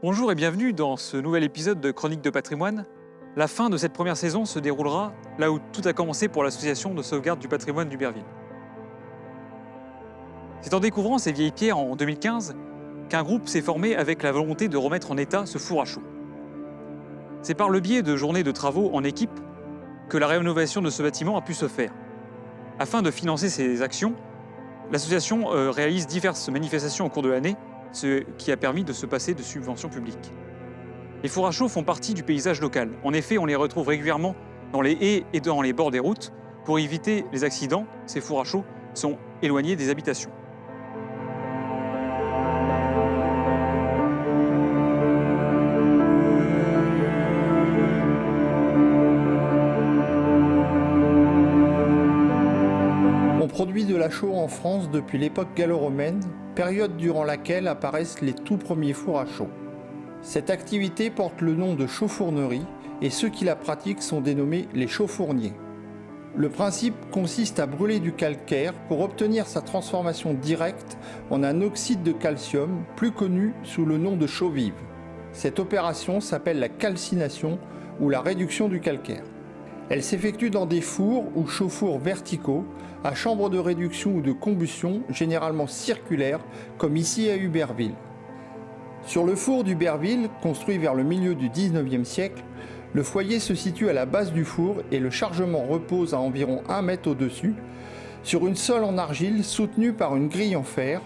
Bonjour et bienvenue dans ce nouvel épisode de Chroniques de patrimoine. La fin de cette première saison se déroulera là où tout a commencé pour l'association de sauvegarde du patrimoine d'Uberville. C'est en découvrant ces vieilles pierres en 2015 qu'un groupe s'est formé avec la volonté de remettre en état ce four à chaud. C'est par le biais de journées de travaux en équipe que la rénovation de ce bâtiment a pu se faire. Afin de financer ces actions, l'association réalise diverses manifestations au cours de l'année, ce qui a permis de se passer de subventions publiques. Les fours à chaud font partie du paysage local. En effet, on les retrouve régulièrement dans les haies et dans les bords des routes. Pour éviter les accidents, ces fours à chaud sont éloignés des habitations. On produit de la chaux en France depuis l'époque gallo-romaine, période durant laquelle apparaissent les tout premiers fours à chaux. Cette activité porte le nom de chauffournerie et ceux qui la pratiquent sont dénommés les chauffourniers. Le principe consiste à brûler du calcaire pour obtenir sa transformation directe en un oxyde de calcium, plus connu sous le nom de chaux vive. Cette opération s'appelle la calcination ou la réduction du calcaire. Elle s'effectue dans des fours ou chauffours verticaux, à chambre de réduction ou de combustion, généralement circulaires, comme ici à Uberville. Sur le four d'Uberville, construit vers le milieu du 19e siècle, le foyer se situe à la base du four et le chargement repose à environ 1 mètre au-dessus, sur une sole en argile soutenue par une grille en fer,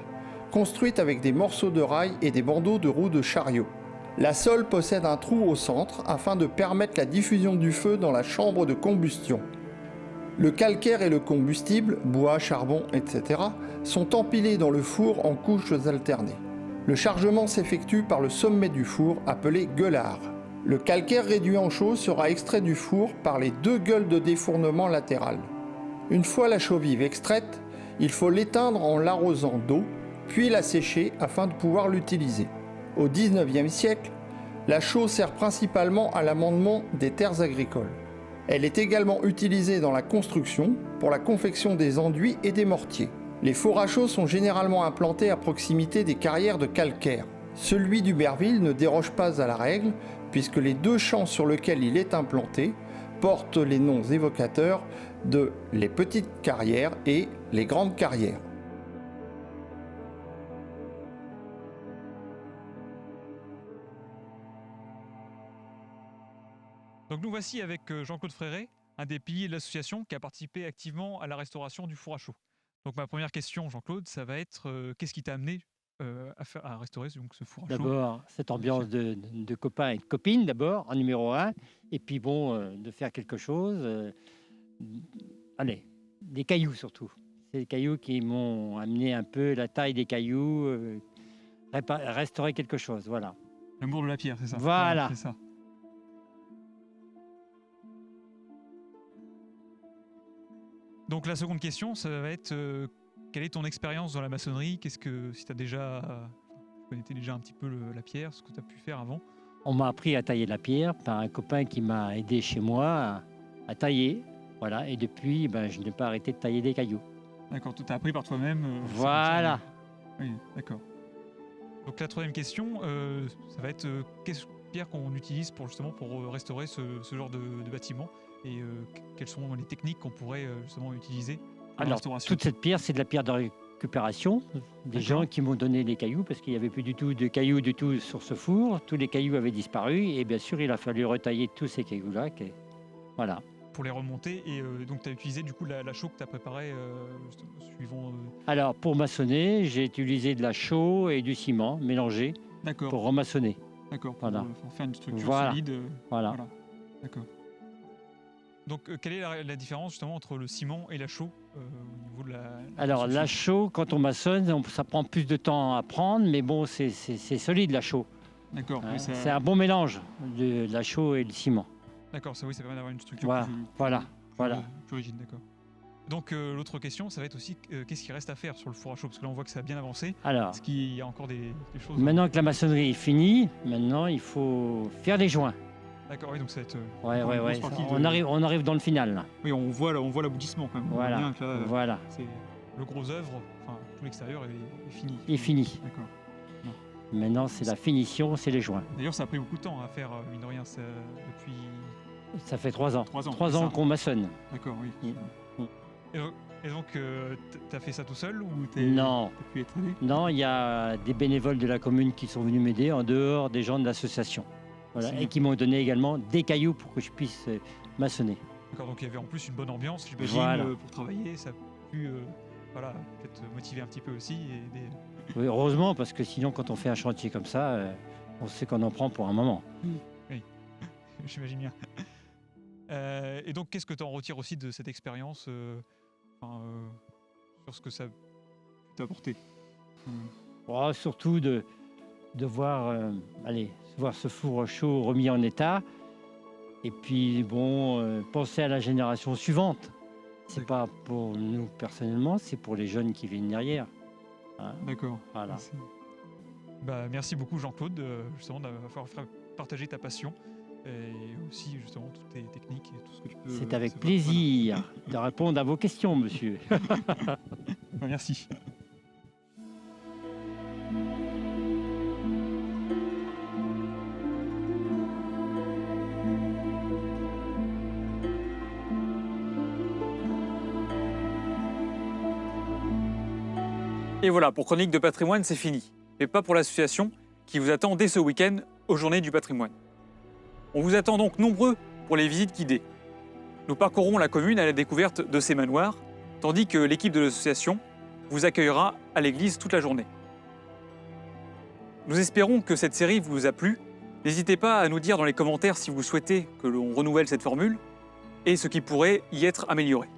construite avec des morceaux de rail et des bandeaux de roues de chariot. La sole possède un trou au centre afin de permettre la diffusion du feu dans la chambre de combustion. Le calcaire et le combustible, bois, charbon, etc., sont empilés dans le four en couches alternées. Le chargement s'effectue par le sommet du four appelé gueulard. Le calcaire réduit en chaux sera extrait du four par les 2 gueules de défournement latérales. Une fois la chaux vive extraite, il faut l'éteindre en l'arrosant d'eau, puis la sécher afin de pouvoir l'utiliser. Au XIXe siècle, la chaux sert principalement à l'amendement des terres agricoles. Elle est également utilisée dans la construction pour la confection des enduits et des mortiers. Les fours à chaux sont généralement implantés à proximité des carrières de calcaire. Celui d'Uberville ne déroge pas à la règle puisque les 2 champs sur lesquels il est implanté portent les noms évocateurs de les petites carrières et les grandes carrières. Donc nous voici avec Jean-Claude Fréret, un des piliers de l'association qui a participé activement à la restauration du four à chaud. Donc ma première question, Jean-Claude, ça va être qu'est-ce qui t'a amené à restaurer donc, ce four à chaud? D'abord, cette ambiance de copains et de copines, d'abord, en numéro 1. Et puis bon, de faire quelque chose. Allez, des cailloux surtout. C'est des cailloux qui m'ont amené un peu la taille des cailloux, restaurer quelque chose, voilà. L'amour de la pierre, c'est ça? Voilà. C'est ça. Donc la seconde question, ça va être quelle est ton expérience dans la maçonnerie? Si tu as déjà, tu connaissais déjà un petit peu la pierre, ce que tu as pu faire avant? On m'a appris à tailler la pierre par un copain qui m'a aidé chez moi à tailler. Voilà. Et depuis, je n'ai pas arrêté de tailler des cailloux. D'accord, tu as appris par toi-même. Voilà. Oui, d'accord. Donc la troisième question, ça va être quelle pierre qu'on utilise pour restaurer ce genre de bâtiment et quelles sont les techniques qu'on pourrait justement utiliser pour la restauration? Toute cette pierre, c'est de la pierre de récupération. Des gens qui m'ont donné les cailloux parce qu'il n'y avait plus du tout de cailloux du tout sur ce four. Tous les cailloux avaient disparu et bien sûr, il a fallu retailler tous ces cailloux-là. Voilà. Pour les remonter et donc tu as utilisé du coup la chaux que tu as préparée suivant... Alors pour maçonner, j'ai utilisé de la chaux et du ciment mélangé pour remaçonner. D'accord, pour faire une structure solide. Voilà. D'accord. Donc quelle est la différence justement entre le ciment et la chaux au niveau de la Alors la chaux, quand on maçonne, ça prend plus de temps à prendre, mais bon, c'est solide la chaux. D'accord. Hein, c'est un bon mélange de la chaux et le ciment. D'accord, ça permet d'avoir une structure plus rigide, d'accord. Donc l'autre question, ça va être aussi qu'est-ce qui reste à faire sur le four à chaud? Parce que là on voit que ça a bien avancé. Alors, est-ce qu'il y a encore des choses? Maintenant que la maçonnerie est finie, maintenant il faut faire les joints. D'accord, oui, donc ça va être on arrive dans le final là. Oui, on voit l'aboutissement quand même. Voilà. On voit bien que là, voilà. c'est le gros œuvre, tout l'extérieur est fini. Il est fini. D'accord. Maintenant, c'est la finition, c'est les joints. D'ailleurs, ça a pris beaucoup de temps à faire, mine de rien, depuis... Ça fait 3 ans. 3 ans, 3 c'est ans ça. qu'on maçonne. D'accord, oui. Mm. Et donc, tu as fait ça tout seul ou Non. t'as pu être aidé? Non, il y a des bénévoles de la commune qui sont venus m'aider en dehors des gens de l'association. Voilà, C'est et bien. qui m'ont donné également des cailloux pour que je puisse maçonner. D'accord, donc il y avait en plus une bonne ambiance, j'imagine, Voilà. pour travailler. Ça a pu voilà, peut-être motiver un petit peu aussi. Et aider. Oui, heureusement, parce que sinon, quand on fait un chantier comme ça, on sait qu'on en prend pour un moment. J'imagine bien. Et donc, qu'est-ce que tu en retires aussi de cette expérience sur ce que ça t'a apporté? Oh, surtout de voir, voir ce four chaud remis en état. Et puis, bon, penser à la génération suivante. C'est pas pour nous personnellement, c'est pour les jeunes qui viennent derrière. Hein, D'accord. voilà. Merci beaucoup, Jean-Claude, justement, d'avoir partagé ta passion et aussi, justement, toutes tes techniques et tout ce que tu peux. C'est avec savoir. plaisir de répondre à vos questions, monsieur. Voilà. Merci. Et voilà, pour Chronique de patrimoine, c'est fini. Mais pas pour l'association qui vous attend dès ce week-end aux Journées du patrimoine. On vous attend donc nombreux pour les visites guidées. Nous parcourrons la commune à la découverte de ces manoirs, tandis que l'équipe de l'association vous accueillera à l'église toute la journée. Nous espérons que cette série vous a plu. N'hésitez pas à nous dire dans les commentaires si vous souhaitez que l'on renouvelle cette formule et ce qui pourrait y être amélioré.